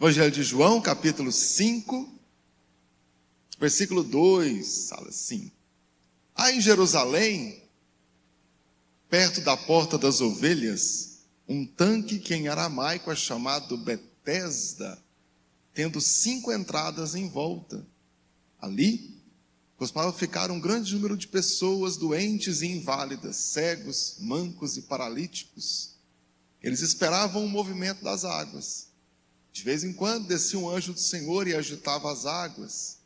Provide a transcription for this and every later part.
Evangelho de João, capítulo 5, versículo 2, fala assim: há em Jerusalém, perto da porta das ovelhas, um tanque que em aramaico é chamado Betesda, tendo 5 entradas em volta. Ali costumava ficar um grande número de pessoas doentes e inválidas, cegos, mancos e paralíticos. Eles esperavam o movimento das águas. De vez em quando descia um anjo do Senhor e agitava as águas.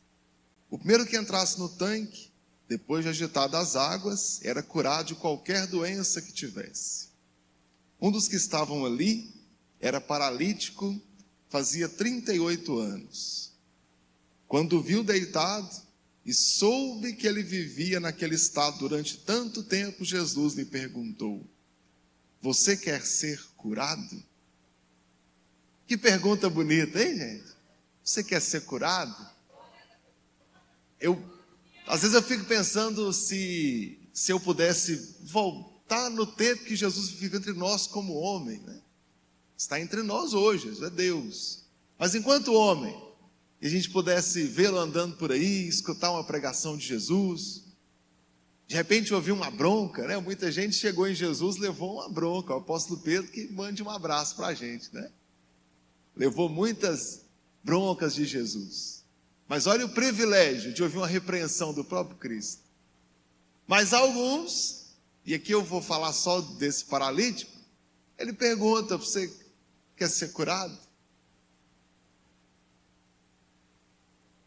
O primeiro que entrasse no tanque, depois de agitadas as águas, era curado de qualquer doença que tivesse. Um dos que estavam ali era paralítico, fazia 38 anos. Quando o viu deitado e soube que ele vivia naquele estado durante tanto tempo, Jesus lhe perguntou: você quer ser curado? Que pergunta bonita, hein, gente? Você quer ser curado? Às vezes eu fico pensando se eu pudesse voltar no tempo que Jesus viveu entre nós como homem, né? Está entre nós hoje, Jesus é Deus. Mas enquanto homem, e a gente pudesse vê-lo andando por aí, escutar uma pregação de Jesus, de repente ouvir uma bronca, né? Muita gente chegou em Jesus, levou uma bronca. O apóstolo Pedro que mande um abraço para a gente, né? Levou muitas broncas de Jesus. Mas olha o privilégio de ouvir uma repreensão do próprio Cristo. Mas alguns, e aqui eu vou falar só desse paralítico, ele pergunta: você quer ser curado?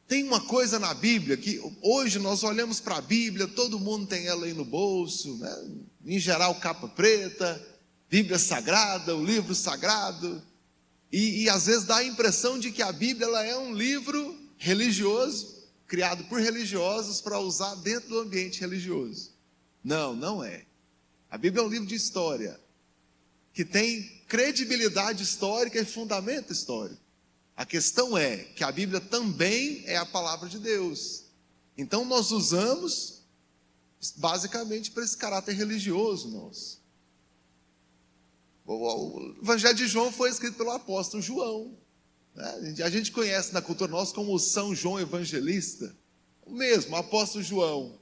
Tem uma coisa na Bíblia que hoje nós olhamos para a Bíblia, todo mundo tem ela aí no bolso, né? Em geral capa preta, Bíblia Sagrada, o livro sagrado. E às vezes dá a impressão de que a Bíblia ela é um livro religioso, criado por religiosos para usar dentro do ambiente religioso. Não, não é. A Bíblia é um livro de história, que tem credibilidade histórica e fundamento histórico. A questão é que a Bíblia também é a palavra de Deus. Então nós usamos basicamente para esse caráter religioso nosso. O Evangelho de João foi escrito pelo apóstolo João, né? A gente conhece na cultura nossa como o São João Evangelista. O mesmo, o apóstolo João.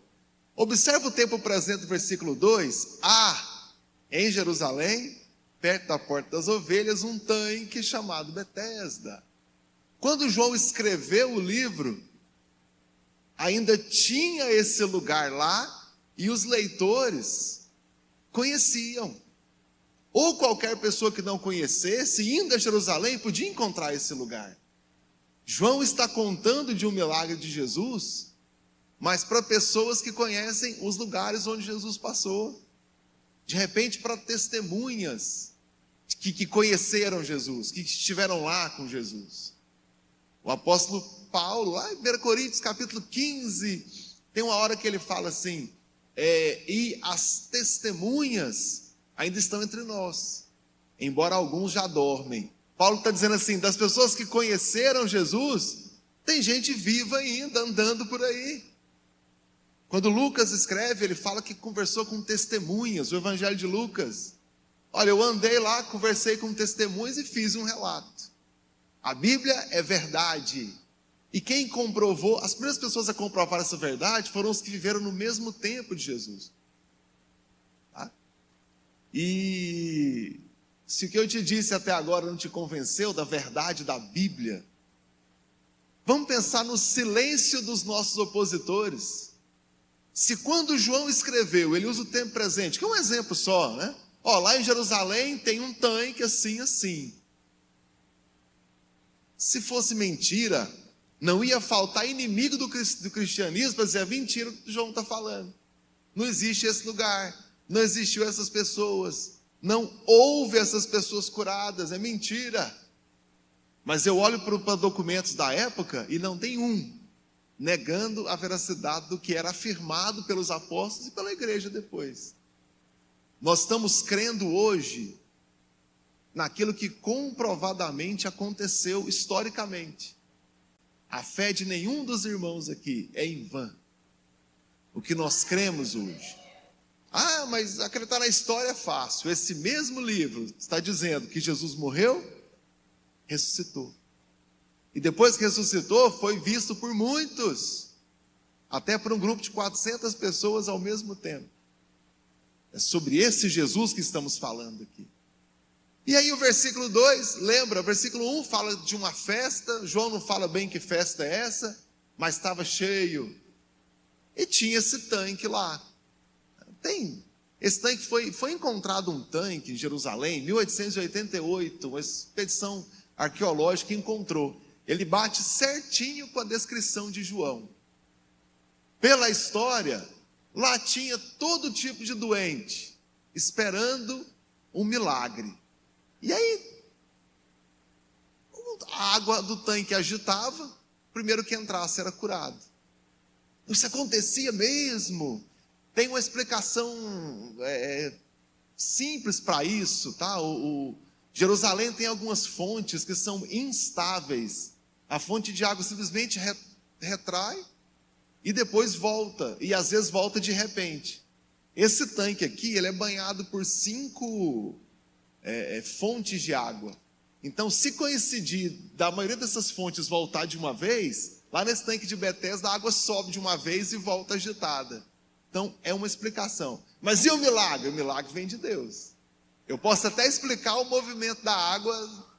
Observa o tempo presente do versículo 2. Há em Jerusalém, perto da porta das ovelhas, um tanque chamado Betesda. Quando João escreveu o livro, ainda tinha esse lugar lá e os leitores conheciam. Ou qualquer pessoa que não conhecesse, indo a Jerusalém, podia encontrar esse lugar. João está contando de um milagre de Jesus, mas para pessoas que conhecem os lugares onde Jesus passou. De repente, para testemunhas que conheceram Jesus, que estiveram lá com Jesus. O apóstolo Paulo, lá em 1 Coríntios capítulo 15, tem uma hora que ele fala assim: e as testemunhas ainda estão entre nós, embora alguns já dormem. Paulo está dizendo assim, das pessoas que conheceram Jesus, tem gente viva ainda, andando por aí. Quando Lucas escreve, ele fala que conversou com testemunhas, o Evangelho de Lucas. Olha, eu andei lá, conversei com testemunhas e fiz um relato. A Bíblia é verdade. E quem comprovou, as primeiras pessoas a comprovar essa verdade foram os que viveram no mesmo tempo de Jesus. E se o que eu te disse até agora não te convenceu da verdade da Bíblia, vamos pensar no silêncio dos nossos opositores. Se quando João escreveu, ele usa o tempo presente, que é um exemplo só, né? Lá em Jerusalém tem um tanque assim, assim. Se fosse mentira, não ia faltar inimigo do cristianismo para dizer a mentira que João está falando. Não existe esse lugar. Não existiu essas pessoas, não houve essas pessoas curadas, é mentira. Mas eu olho para documentos da época e não tem um negando a veracidade do que era afirmado pelos apóstolos e pela igreja depois. Nós estamos crendo hoje naquilo que comprovadamente aconteceu historicamente. A fé de nenhum dos irmãos aqui é em vão. O que nós cremos hoje. Mas acreditar na história é fácil. Esse mesmo livro está dizendo que Jesus morreu, ressuscitou. E depois que ressuscitou, foi visto por muitos, até por um grupo de 400 pessoas ao mesmo tempo. É sobre esse Jesus que estamos falando aqui. E aí o versículo 2, lembra, o versículo 1 fala de uma festa, João não fala bem que festa é essa, mas estava cheio. E tinha esse tanque lá. Esse tanque foi encontrado um tanque em Jerusalém, em 1888, uma expedição arqueológica encontrou. Ele bate certinho com a descrição de João. Pela história, lá tinha todo tipo de doente, esperando um milagre. E aí, a água do tanque agitava, o primeiro que entrasse era curado. Isso acontecia mesmo. Tem uma explicação simples para isso, tá? Jerusalém tem algumas fontes que são instáveis. A fonte de água simplesmente retrai e depois volta, e às vezes volta de repente. Esse tanque aqui, ele é banhado por 5 fontes de água. Então, se coincidir da maioria dessas fontes voltar de uma vez, lá nesse tanque de Betesda, a água sobe de uma vez e volta agitada. Então, é uma explicação. Mas e o milagre? O milagre vem de Deus. Eu posso até explicar o movimento da água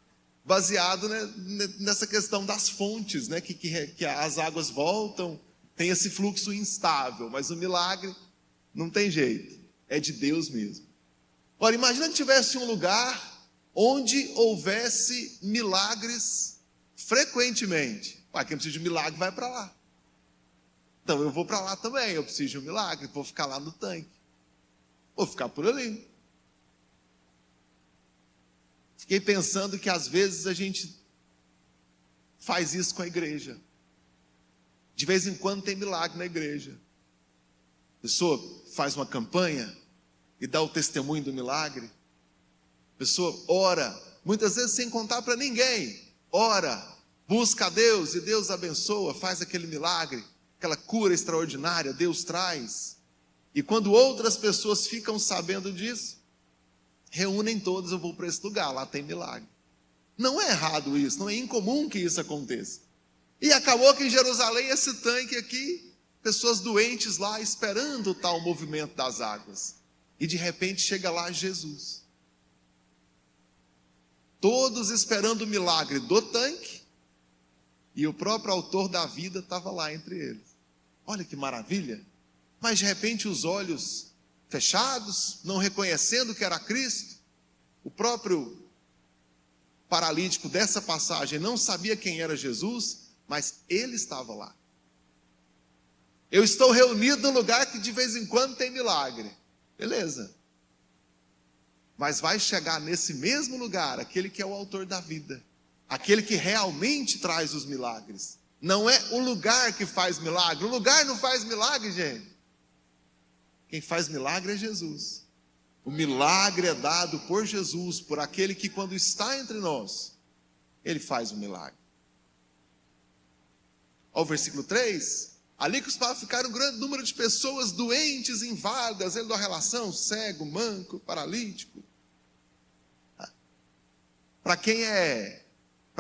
baseado, né, nessa questão das fontes, né, que as águas voltam, tem esse fluxo instável, mas o milagre não tem jeito, é de Deus mesmo. Ora, imagina que tivesse um lugar onde houvesse milagres frequentemente. Quem precisa de milagre vai para lá. Então eu vou para lá também, eu preciso de um milagre, vou ficar lá no tanque. Vou ficar por ali. Fiquei pensando que às vezes a gente faz isso com a igreja. De vez em quando tem milagre na igreja. A pessoa faz uma campanha e dá o testemunho do milagre. A pessoa ora, muitas vezes sem contar para ninguém. Ora, busca a Deus e Deus abençoa, faz aquele milagre, aquela cura extraordinária, Deus traz. E quando outras pessoas ficam sabendo disso, reúnem todos, eu vou para esse lugar, lá tem milagre. Não é errado isso, não é incomum que isso aconteça. E acabou que em Jerusalém, esse tanque aqui, pessoas doentes lá esperando o tal movimento das águas. E de repente chega lá Jesus. Todos esperando o milagre do tanque, e o próprio autor da vida estava lá entre eles. Olha que maravilha. Mas de repente os olhos fechados, não reconhecendo que era Cristo. O próprio paralítico dessa passagem não sabia quem era Jesus, mas ele estava lá. Eu estou reunido num lugar que de vez em quando tem milagre. Beleza. Mas vai chegar nesse mesmo lugar aquele que é o autor da vida. Aquele que realmente traz os milagres. Não é o lugar que faz milagre. O lugar não faz milagre, gente. Quem faz milagre é Jesus. O milagre é dado por Jesus, por aquele que quando está entre nós, ele faz o milagre. Ao versículo 3, ali costumava ficar um grande número de pessoas doentes, inválidas, ele dá relação, cego, manco, paralítico. Para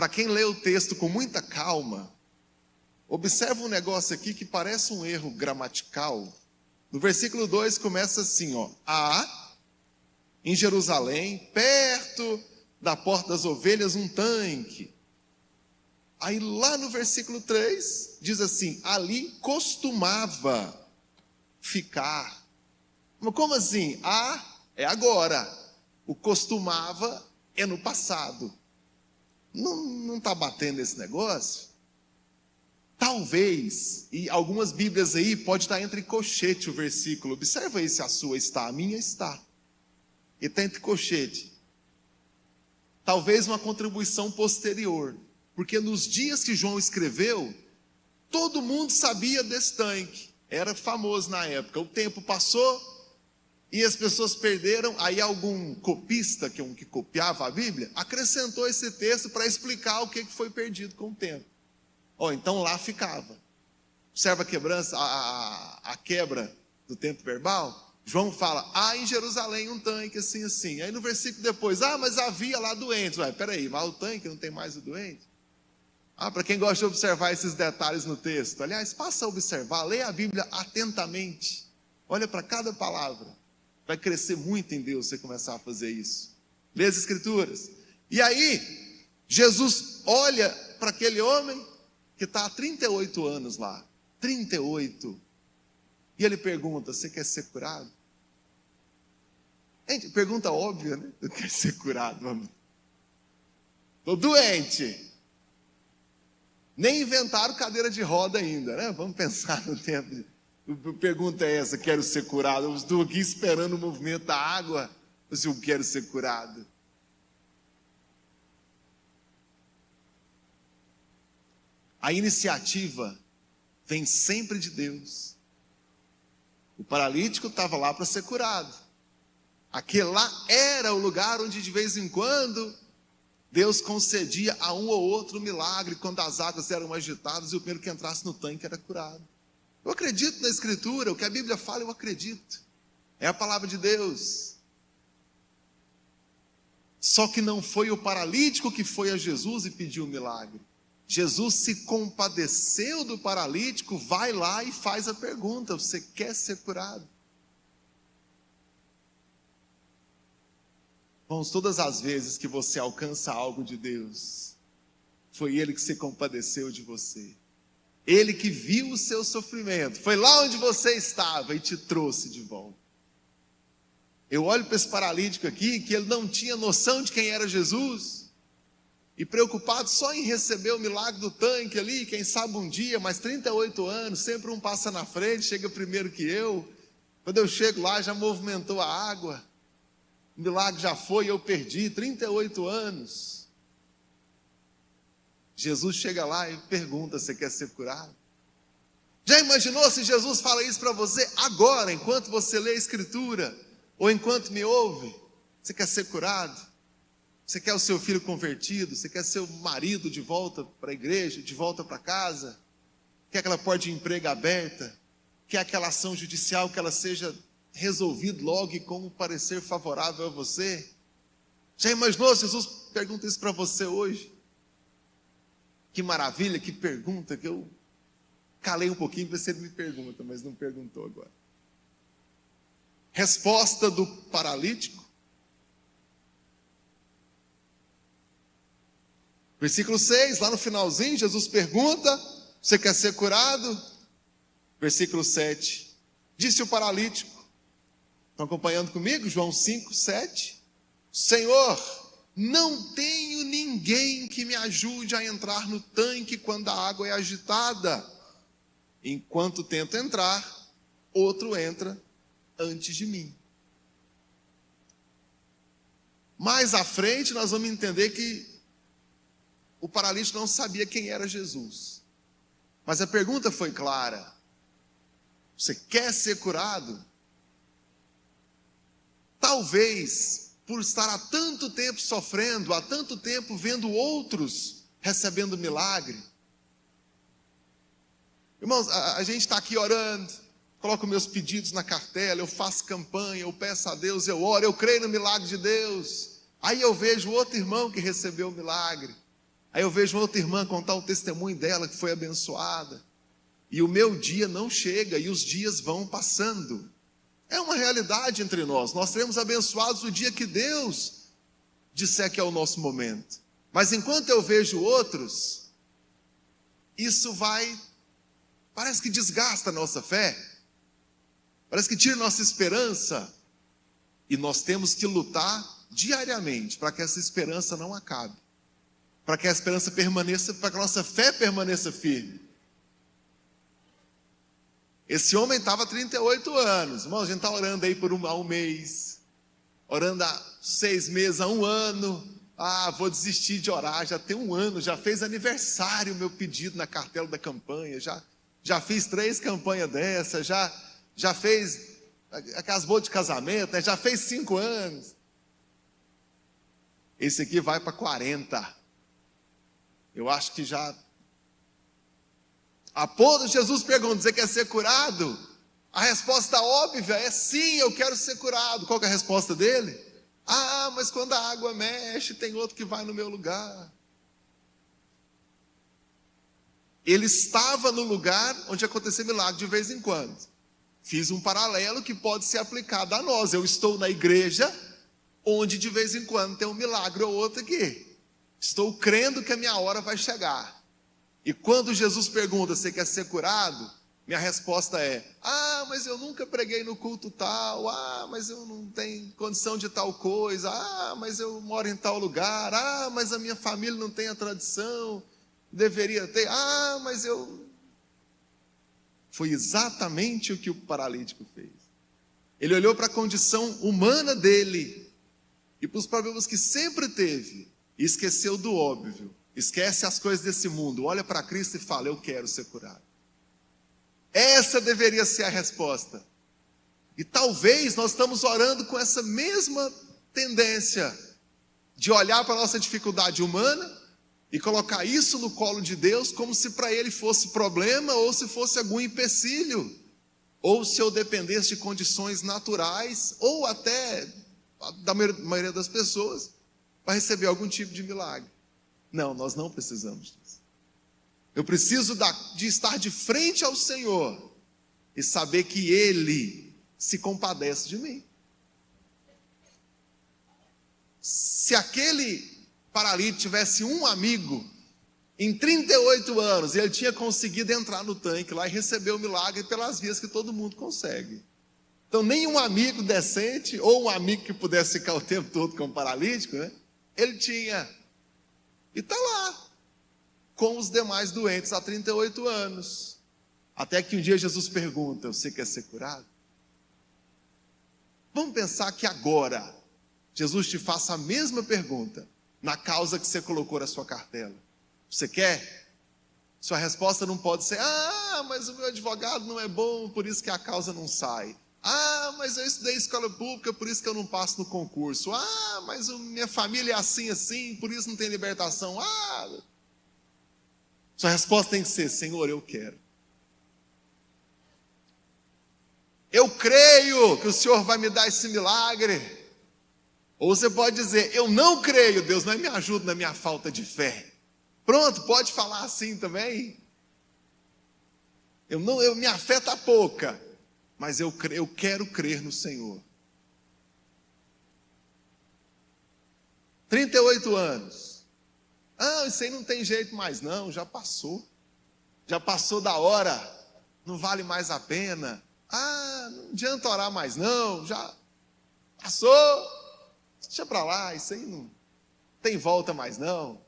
quem lê o texto com muita calma, observa um negócio aqui que parece um erro gramatical. No versículo 2 começa assim, ó: há em Jerusalém, perto da porta das ovelhas, um tanque. Aí lá no versículo 3, diz assim: ali costumava ficar. Mas como assim? É agora. O costumava é no passado. Não está batendo esse negócio? Talvez, e algumas bíblias aí pode estar entre colchete o versículo. Observa aí se a sua está, a minha está. E está entre colchete. Talvez uma contribuição posterior. Porque nos dias que João escreveu, todo mundo sabia desse tanque. Era famoso na época. O tempo passou e as pessoas perderam. Aí algum copista, que copiava a Bíblia, acrescentou esse texto para explicar o que foi perdido com o tempo. Então lá ficava. Observa a quebrança, a quebra do tempo verbal. João fala: há em Jerusalém um tanque assim, assim. Aí no versículo depois: mas havia lá doentes. Peraí, mas o tanque não tem mais o doente? Para quem gosta de observar esses detalhes no texto, aliás, passa a observar, leia a Bíblia atentamente, olha para cada palavra, vai crescer muito em Deus se você começar a fazer isso. Lê as Escrituras. E aí, Jesus olha para aquele homem que está há 38 anos lá, 38, e ele pergunta: você quer ser curado? Gente, pergunta óbvia, né? Eu quero ser curado, vamos. Estou doente. Nem inventaram cadeira de roda ainda, né? Vamos pensar no tempo. A pergunta é essa: quero ser curado? Eu estou aqui esperando o movimento da água. Eu quero ser curado. A iniciativa vem sempre de Deus. O paralítico estava lá para ser curado. Aquele lá era o lugar onde de vez em quando Deus concedia a um ou outro milagre, quando as águas eram agitadas e o primeiro que entrasse no tanque era curado. Eu acredito na Escritura, o que a Bíblia fala eu acredito. É a palavra de Deus. Só que não foi o paralítico que foi a Jesus e pediu o milagre. Jesus se compadeceu do paralítico, vai lá e faz a pergunta: você quer ser curado? Irmãos, todas as vezes que você alcança algo de Deus, foi Ele que se compadeceu de você. Ele que viu o seu sofrimento, foi lá onde você estava e te trouxe de volta. Eu olho para esse paralítico aqui, que ele não tinha noção de quem era Jesus, e preocupado só em receber o milagre do tanque ali, quem sabe um dia, mas 38 anos, sempre um passa na frente, chega primeiro que eu. Quando eu chego lá, já movimentou a água, o milagre já foi, eu perdi 38 anos. Jesus chega lá e pergunta: você quer ser curado? Já imaginou se Jesus fala isso para você agora, enquanto você lê a Escritura, ou enquanto me ouve? Você quer ser curado? Você quer o seu filho convertido? Você quer seu marido de volta para a igreja, de volta para casa? Quer aquela porta de emprego aberta? Quer aquela ação judicial que ela seja resolvida logo e com um parecer favorável a você? Já imaginou se Jesus pergunta isso para você hoje? Que maravilha, que pergunta, que eu calei um pouquinho para ver se ele me pergunta, mas não perguntou agora. Resposta do paralítico. Versículo 6, lá no finalzinho, Jesus pergunta: você quer ser curado? Versículo 7, disse o paralítico, estão acompanhando comigo? João 5, 7. Senhor, não tenho ninguém que me ajude a entrar no tanque quando a água é agitada. Enquanto tento entrar, outro entra antes de mim. Mais à frente nós vamos entender que o paralítico não sabia quem era Jesus. Mas a pergunta foi clara: você quer ser curado? Talvez, por estar há tanto tempo sofrendo, há tanto tempo vendo outros recebendo milagre. Irmãos, a gente está aqui orando, coloco meus pedidos na cartela, eu faço campanha, eu peço a Deus, eu oro, eu creio no milagre de Deus. Aí eu vejo outro irmão que recebeu o milagre. Aí eu vejo outra irmã contar o testemunho dela que foi abençoada. E o meu dia não chega e os dias vão passando. É uma realidade entre nós. Nós seremos abençoados o dia que Deus disser que é o nosso momento. Mas enquanto eu vejo outros, isso parece que desgasta a nossa fé. Parece que tira nossa esperança. E nós temos que lutar diariamente para que essa esperança não acabe. Para que a esperança permaneça, para que a nossa fé permaneça firme. Esse homem estava há 38 anos. Irmão, a gente está orando aí por um mês. Orando há 6 meses, há 1 ano. Vou desistir de orar, já tem 1 ano. Já fez aniversário o meu pedido na cartela da campanha. Já fiz 3 campanhas dessas. Já fez aquelas bodas de casamento, né? Já fez 5 anos. Esse aqui vai para 40. Eu acho que já... Após Jesus pergunta: você quer ser curado? A resposta óbvia é sim, eu quero ser curado. Qual que é a resposta dele? Mas quando a água mexe, tem outro que vai no meu lugar. Ele estava no lugar onde acontecia milagre de vez em quando. Fiz um paralelo que pode ser aplicado a nós. Eu estou na igreja, onde de vez em quando tem um milagre ou outro aqui. Estou crendo que a minha hora vai chegar. E quando Jesus pergunta, você quer ser curado? Minha resposta é, mas eu nunca preguei no culto tal, mas eu não tenho condição de tal coisa, mas eu moro em tal lugar, mas a minha família não tem a tradição, deveria ter, mas eu... Foi exatamente o que o paralítico fez. Ele olhou para a condição humana dele, e para os problemas que sempre teve, e esqueceu do óbvio, esquece as coisas desse mundo, olha para Cristo e fala, eu quero ser curado. Essa deveria ser a resposta. E talvez nós estamos orando com essa mesma tendência de olhar para a nossa dificuldade humana e colocar isso no colo de Deus como se para Ele fosse problema ou se fosse algum empecilho, ou se eu dependesse de condições naturais ou até da maioria das pessoas para receber algum tipo de milagre. Não, nós não precisamos disso. Eu preciso de estar de frente ao Senhor e saber que Ele se compadece de mim. Se aquele paralítico tivesse um amigo em 38 anos e ele tinha conseguido entrar no tanque lá e receber o milagre pelas vias que todo mundo consegue. Então nem um amigo decente ou um amigo que pudesse ficar o tempo todo com o paralítico, né? Ele tinha. E está lá. Com os demais doentes há 38 anos. Até que um dia Jesus pergunta, você quer ser curado? Vamos pensar que agora, Jesus te faça a mesma pergunta, na causa que você colocou na sua cartela. Você quer? Sua resposta não pode ser, mas o meu advogado não é bom, por isso que a causa não sai. Mas eu estudei escola pública, por isso que eu não passo no concurso. Mas minha família é assim, por isso não tem libertação. Sua resposta tem que ser, Senhor, eu quero. Eu creio que o Senhor vai me dar esse milagre. Ou você pode dizer, eu não creio, Deus, mas me ajuda na minha falta de fé. Pronto, pode falar assim também. Minha fé está pouca, mas eu quero crer no Senhor. 38 anos. Isso aí não tem jeito mais não, já passou da hora, não vale mais a pena, não adianta orar mais não, já passou, deixa para lá, isso aí não tem volta mais não.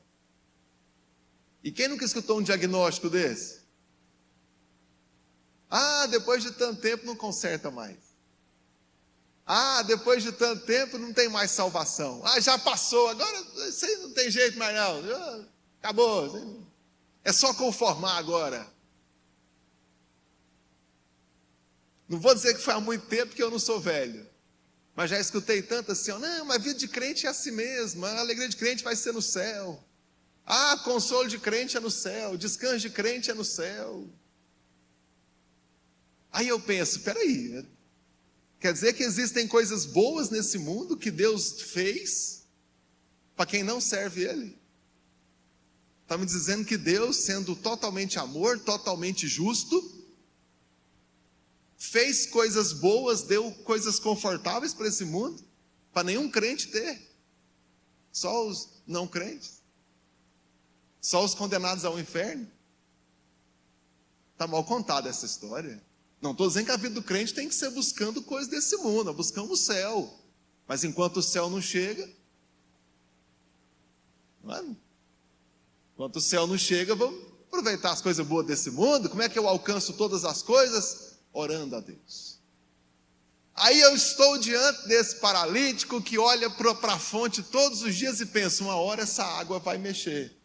E quem nunca escutou um diagnóstico desse? Depois de tanto tempo não conserta mais. Depois de tanto tempo não tem mais salvação. Já passou, agora isso aí não tem jeito mais não. Acabou. É só conformar agora. Não vou dizer que foi há muito tempo, porque eu não sou velho. Mas já escutei tanto assim, mas a vida de crente é assim mesmo. A alegria de crente vai ser no céu. Consolo de crente é no céu. Descanso de crente é no céu. Aí eu penso, peraí, quer dizer que existem coisas boas nesse mundo que Deus fez para quem não serve Ele? Está me dizendo que Deus, sendo totalmente amor, totalmente justo, fez coisas boas, deu coisas confortáveis para esse mundo, para nenhum crente ter, só os não crentes, só os condenados ao inferno. Está mal contada essa história. Não estou dizendo que a vida do crente tem que ser buscando coisas desse mundo, nós buscamos o céu. Mas enquanto o céu não chega, enquanto o céu não chega, vamos aproveitar as coisas boas desse mundo. Como é que eu alcanço todas as coisas? Orando a Deus. Aí eu estou diante desse paralítico que olha para a fonte todos os dias e pensa, uma hora essa água vai mexer.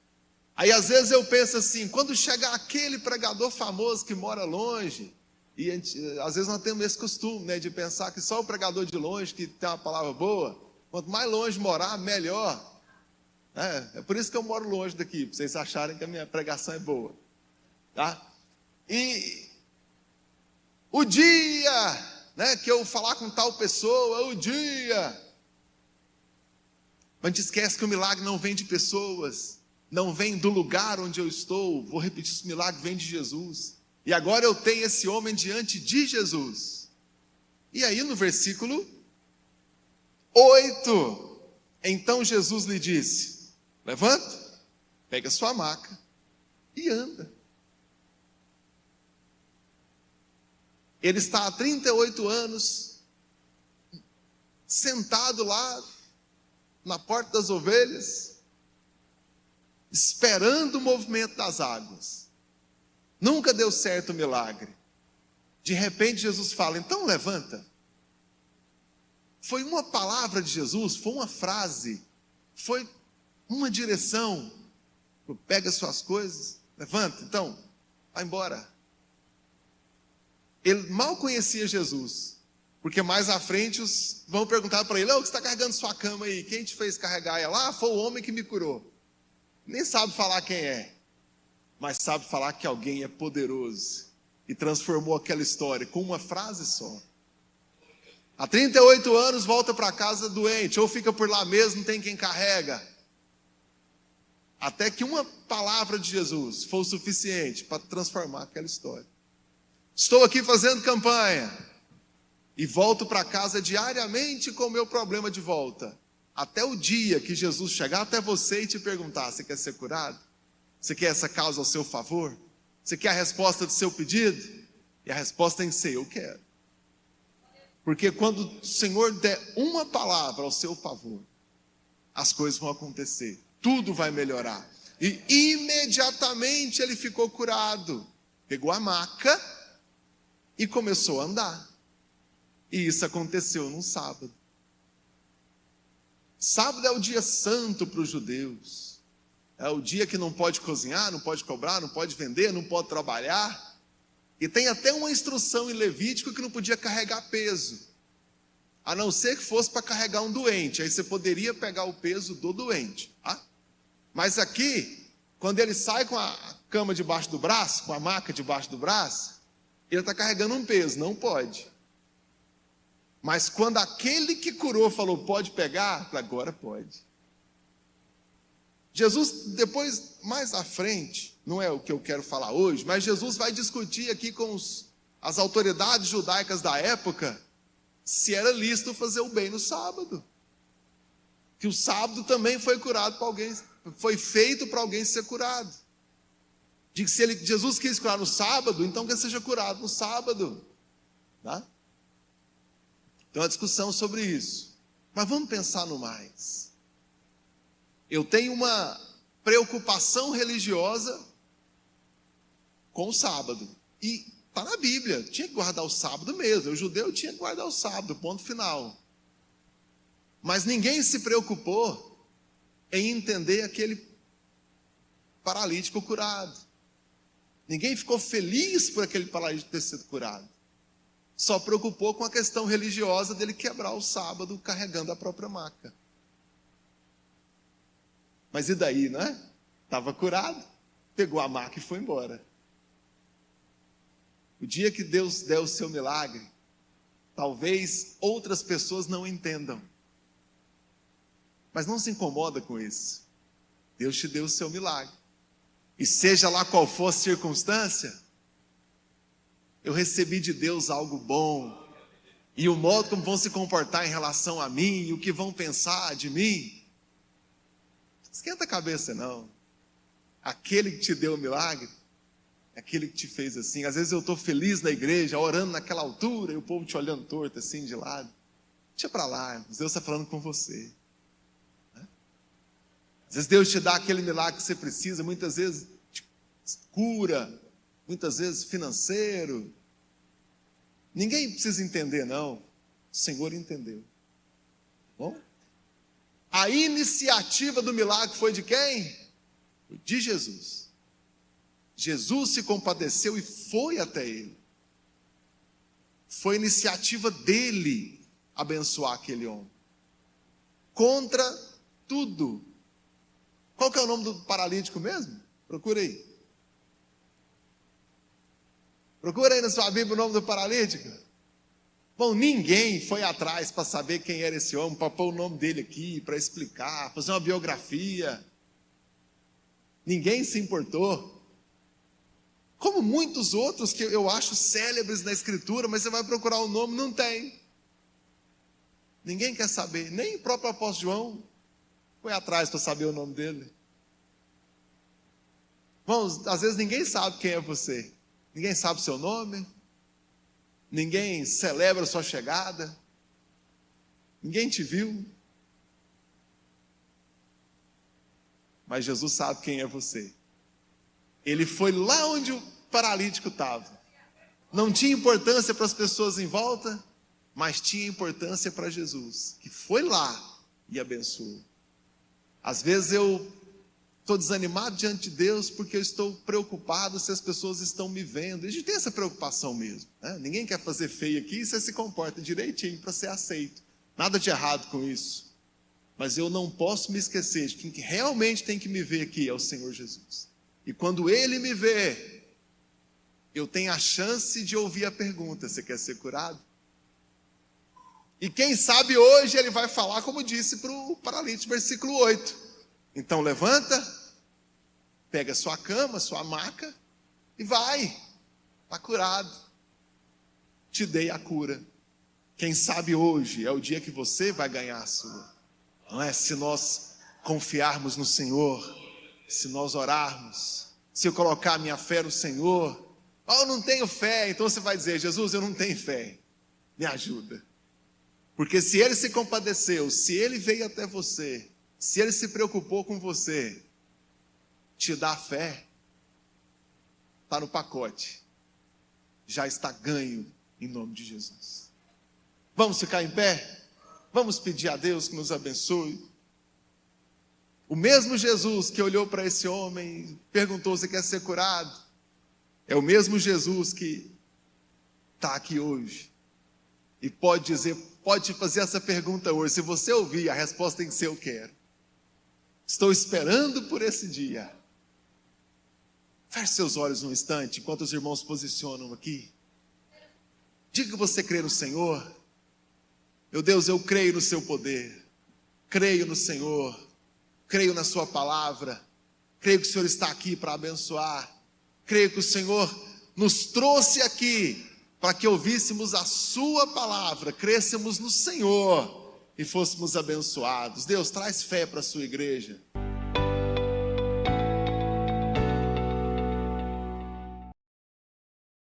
Aí às vezes eu penso assim, quando chegar aquele pregador famoso que mora longe, e às vezes nós temos esse costume, de pensar que só o pregador de longe que tem uma palavra boa, quanto mais longe morar, melhor. É por isso que eu moro longe daqui, para vocês acharem que a minha pregação é boa. Tá? E o dia, que eu falar com tal pessoa, o dia. Mas a gente esquece que o milagre não vem de pessoas, não vem do lugar onde eu estou. Vou repetir, esse milagre vem de Jesus. E agora eu tenho esse homem diante de Jesus. E aí no versículo 8, então Jesus lhe disse: levanta, pega a sua maca e anda. Ele está há 38 anos sentado lá na porta das ovelhas, esperando o movimento das águas. Nunca deu certo o milagre. De repente Jesus fala: então levanta. Foi uma palavra de Jesus, foi uma frase, foi uma direção. Pega suas coisas, levanta, então, vai embora. Ele mal conhecia Jesus, porque mais à frente vão perguntar para ele: ô, que você está carregando sua cama aí? Quem te fez carregar ela? Ah, foi o homem que me curou. Nem sabe falar quem é, mas sabe falar que alguém é poderoso e transformou aquela história com uma frase só. Há 38 anos volta para casa doente, ou fica por lá mesmo, não tem quem carrega. Até que uma palavra de Jesus foi o suficiente para transformar aquela história. Estou aqui fazendo campanha e volto para casa diariamente com o meu problema de volta. Até o dia que Jesus chegar até você e te perguntar: você quer ser curado? Você quer essa causa ao seu favor? Você quer a resposta do seu pedido? E a resposta tem que ser: eu quero. Porque quando o Senhor der uma palavra ao seu favor, as coisas vão acontecer, tudo vai melhorar. E imediatamente ele ficou curado, pegou a maca e começou a andar. E isso aconteceu num sábado. Sábado é o dia santo para os judeus. É o dia que não pode cozinhar, não pode cobrar, não pode vender, não pode trabalhar. E tem até uma instrução em Levítico que não podia carregar peso, a não ser que fosse para carregar um doente. Aí você poderia pegar o peso do doente, tá? Mas aqui, quando ele sai com a cama debaixo do braço, com a maca debaixo do braço, ele está carregando um peso, não pode. Mas quando aquele que curou falou: pode pegar, agora pode. Jesus, depois, mais à frente, não é o que eu quero falar hoje, mas Jesus vai discutir aqui com as autoridades judaicas da época se era lícito fazer o bem no sábado. Que o sábado também foi curado para alguém, foi feito para alguém ser curado. De que se Jesus quis curar no sábado, então que ele seja curado no sábado. Tá? Tem uma discussão sobre isso. Mas vamos pensar no mais. Eu tenho uma preocupação religiosa com o sábado. E está na Bíblia, tinha que guardar o sábado mesmo. O judeu tinha que guardar o sábado, ponto final. Mas ninguém se preocupou em entender aquele paralítico curado. Ninguém ficou feliz por aquele paralítico ter sido curado. Só preocupou com a questão religiosa dele quebrar o sábado carregando a própria maca. Mas e daí, não é? Estava curado, pegou a maca e foi embora. O dia que Deus der o seu milagre, talvez outras pessoas não entendam. Mas não se incomoda com isso. Deus te deu o seu milagre. E seja lá qual for a circunstância, eu recebi de Deus algo bom. E o modo como vão se comportar em relação a mim, e o que vão pensar de mim, esquenta a cabeça não. Aquele que te deu o milagre, aquele que te fez assim. Às vezes eu estou feliz na igreja, orando naquela altura, e o povo te olhando torto assim de lado. Deixa para lá, Deus está falando com você. Às vezes Deus te dá aquele milagre que você precisa, muitas vezes cura, muitas vezes financeiro. Ninguém precisa entender não, o Senhor entendeu. Bom? A iniciativa do milagre foi de quem? Foi de Jesus. Jesus se compadeceu e foi até ele. Foi iniciativa dele abençoar aquele homem. Contra tudo. Qual que é o nome do paralítico mesmo? Procura aí. Procura aí na sua Bíblia o nome do paralítico. Bom, ninguém foi atrás para saber quem era esse homem, para pôr o nome dele aqui, para explicar, fazer uma biografia. Ninguém se importou. Como muitos outros que eu acho célebres na Escritura, mas você vai procurar o nome, não tem. Ninguém quer saber, nem o próprio apóstolo João foi atrás para saber o nome dele. Irmãos, às vezes ninguém sabe quem é você. Ninguém sabe o seu nome. Ninguém celebra a sua chegada. Ninguém te viu. Mas Jesus sabe quem é você. Ele foi lá onde o paralítico estava. Não tinha importância para as pessoas em volta, mas tinha importância para Jesus, que foi lá e abençoou. Às vezes eu estou desanimado diante de Deus porque eu estou preocupado se as pessoas estão me vendo. A gente tem essa preocupação mesmo, né? Ninguém quer fazer feio aqui e você se comporta direitinho para ser aceito. Nada de errado com isso. Mas eu não posso me esquecer de quem realmente tem que me ver aqui é o Senhor Jesus. E quando Ele me vê, eu tenho a chance de ouvir a pergunta: você quer ser curado? E quem sabe hoje Ele vai falar como disse para o paralítico, versículo 8. Então levanta, pega sua cama, sua maca e vai. Está curado. Te dei a cura. Quem sabe hoje é o dia que você vai ganhar a sua. Não é? Se nós confiarmos no Senhor, se nós orarmos, se eu colocar minha fé no Senhor. Eu não tenho fé, então você vai dizer: Jesus, eu não tenho fé, me ajuda. Porque se Ele se compadeceu, se Ele veio até você, se Ele se preocupou com você, te dá fé, está no pacote, já está ganho em nome de Jesus. Vamos ficar em pé? Vamos pedir a Deus que nos abençoe. O mesmo Jesus que olhou para esse homem e perguntou: você quer ser curado? É o mesmo Jesus que está aqui hoje e pode dizer, pode te fazer essa pergunta hoje. Se você ouvir, a resposta tem que ser: eu quero. Estou esperando por esse dia. Feche seus olhos um instante enquanto os irmãos se posicionam aqui. Diga que você crê no Senhor. Meu Deus, eu creio no seu poder, creio no Senhor, creio na sua palavra, creio que o Senhor está aqui para abençoar, creio que o Senhor nos trouxe aqui para que ouvíssemos a sua palavra, crêssemos no Senhor e fôssemos abençoados. Deus, traz fé para a sua igreja.